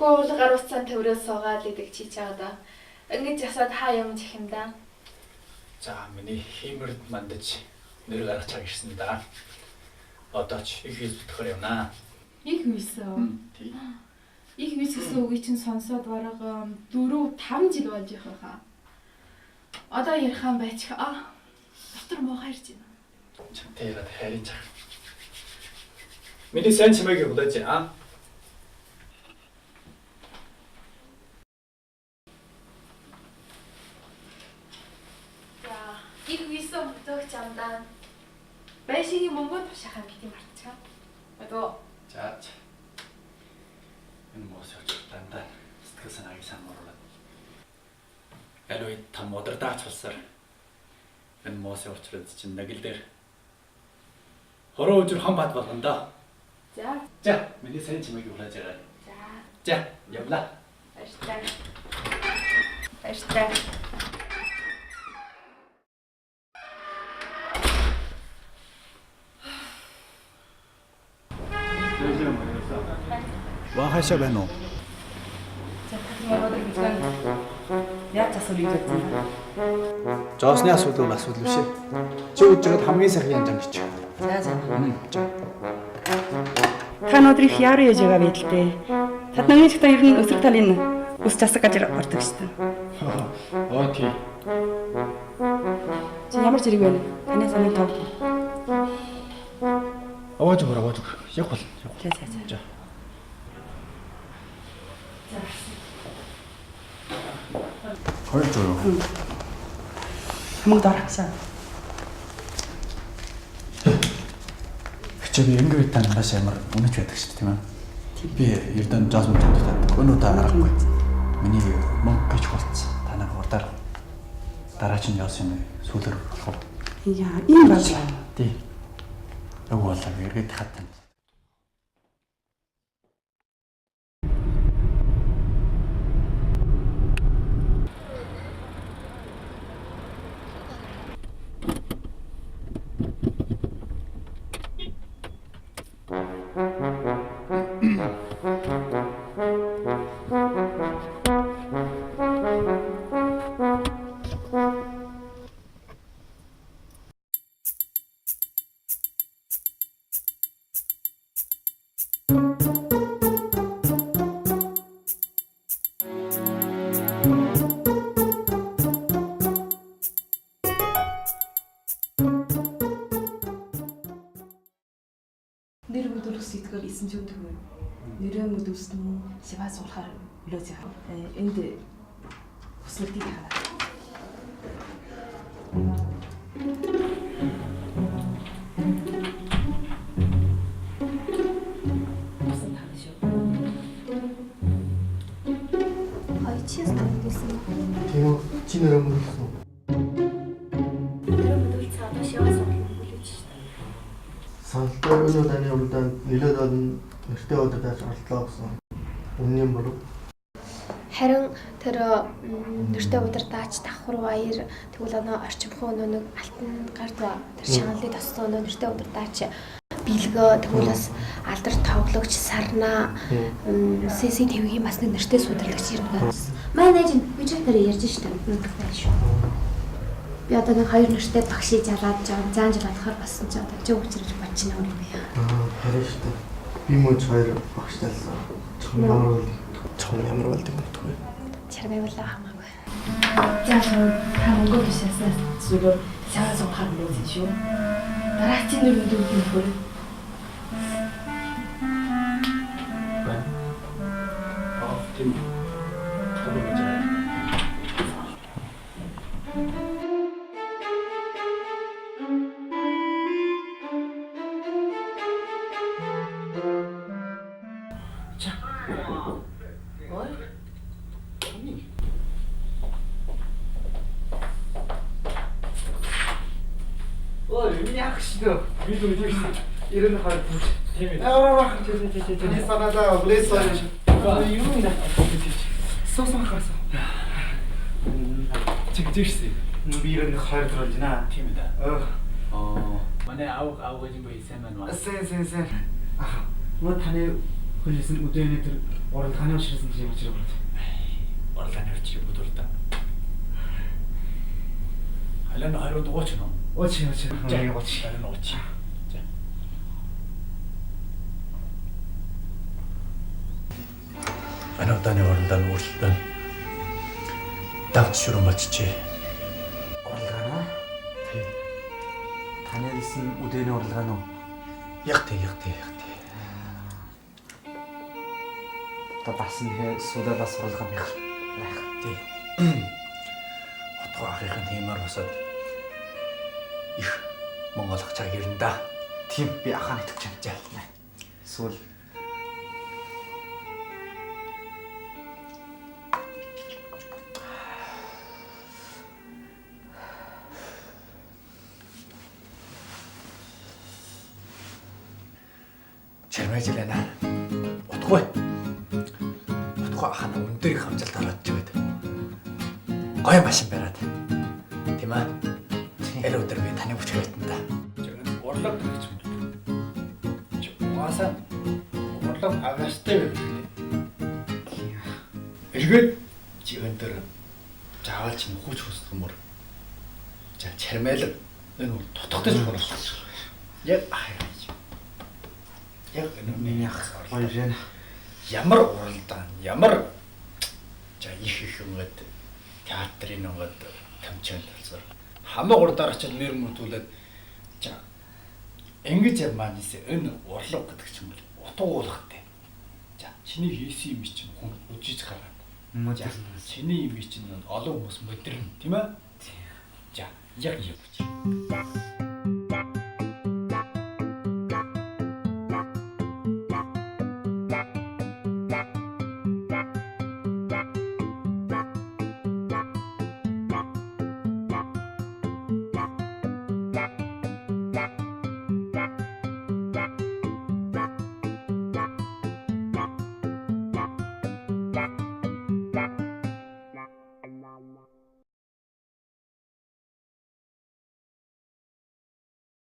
Гуул гаруцсан төврөөс суугаад идэг чи чаада. Ингэж ясаад хаа юм чих юм да. За миний хиймэрд мандаж нэр гаргаж чаг ирсэн да. Одоо ч их хэл бүтгөр явнаа. Их үйсэн. Тий. Их үйс гэсэн үгийг чинь сонсоод бараг 4-5 жил болж их байхаа. Одоо ярихаан байж дотор муу хайрч байна. Чантай яриад хайрын чаг. Миний сайн чимээг удаж аа. Их үйсэн бүтөөх чамдаа. Байшигийн мөнгөд тушаахан гэдэг мартчихаа. Одоо За. Энэ моос явж дандаа сэтгэл санааг самруулаад. Аль там удирдаач болсоор энэ моос явуулчихад чинь нагил дээр хороо өдөр хан бат болгоно да. За. За, миний сайн чимээг удаж байгаа. За, явлаа. Баярлалаа. Вахаша байна уу? Яаж асууж ирсэн? Жоосны асуудал биш. Чи үжигэд хамгийн сайхан янз амжиж. За. Та өнөөдөр их яар яж байгаа байл тээ. Тад намын чигтаа ер нь өсрөх талын ус засаг гэж ордог шүү дээ. Оо тий. Чи ямар зэрэг байна? Таны санаа тав. Аваад өгөр. Яг бол. За. Хоёр жоо. Хамаг дарахсан. Хичээг ингээд танаас ямар үнэж байдаг шүү дээ тийм ээ. Би эрдэнэ жаз мэдээд таад өнөөдөр аргагүй. Миний мөнгө гэж болцсон. Танайг урдаар дараа чинь яасан юм бэ? Сүүлэр болох уу? Яа, ийм байна. Тий. Яг болоо эргээд хатан. Нэр бүдүүлэх сэтгэл исэн ч өдөг вэ? Нэрээ бүдүүлсэн нь шиваа суулахаар өлөөс яа. Энд хүслэлтийг хараа. Чист гэсэн. Тийм үү? Чи нэрээ мөрөлсөн үү? Нэрээ мөрөл цаадаа шивээс үлээж штэ. Саналтай өнөө таны урдаа нэлээд олон нэртэй удаач оролдлоо гэсэн. Үнэн болов? Харин тэр нэртэй удирдаач давхар баяр тэгвэл оноо орчимхон өнөө нэг алтан гард тэр шаналлыг тоссон өнөө нэртэй удирдаач бэлгөө тэгвэл бас алдар тоглогч сарна CCTV-ийн бас нэг нэртэй судаллагч ирнэ. Манай найз бюджетээр ярьж штэ. Үнэхээр шүү. Би одоо нэг хоёр нэртэй багшийг жалаад заан жалаадахаар басан ч одоо жиг учраж бодчихно юм би. Харин штэ. Би мөн хоёр багштайлсан. Чон ямар болд юм бэ? Чармай болоо хамаагүй. За та мөнгө бишээсээ зүгээр шиваа суулахаар өлөөс шүү. Дараагийн нэр бүдүүлэх юм хөр. Тийм. Миний ах шүү. Би л үгүй шүү. 92 пункт. Тийм ээ. Аа, тий. Санада блэсоо. Юу юм бэ? Суусан хасаа. Чигжсэн. Би 92 болж байна. Тийм ээ. Манай аав гэж юм бэ сайн байна маа. Сэн. Аа, мөн таны Хүнээс нь өдөөний тэр уралдааны уушрасан гэж явж байгаа. Уралдааны учрыг бүдүрдэ. Алан хариуд ууч нөө. Ууч. Алан ууч. За. Анавтаны уралдааны үйлдэл давч шүрэн бачжээ. Уралдаана. Таны хэлсэн өдөөний уралдаан уу? Яг тий. Одоо бас нэг сүүлээ бас уралдаан байх. Тий. Отгоо ахын тиймэр босоод их монголох цаг ирнэ да. Тийм би ахаа итгэж байна. Сүүл Чармэжлэнэ. Утгүй ахна өндөрийг хамжилт ороод ч гээд. Гой машин бариад. Тийм аа. Тэр өдөр би таны хүч байтан да. Урлаг гэж юм. Угаасаа урлаг агастай байх. Эргээд жигэн дээр заавал ч нөхөж хүсдэг мөр. За чармайлаг энэ тутагдаж болох. Яг яг миний ах хоёр ямар уралдаан ямар за их юмэд театрын юмэд тэмцээн талсаар хамаг урдаар очил нэр мөрдүүлээд за ингэж ямаанис энэ урлаг гэдэг ч юм бол утгуулахтай. За чиний хийсэн юм чинь хүн үжиж гараад. За чиний юм чинь олон хүмүүс модерн тийм ээ. За яг юм.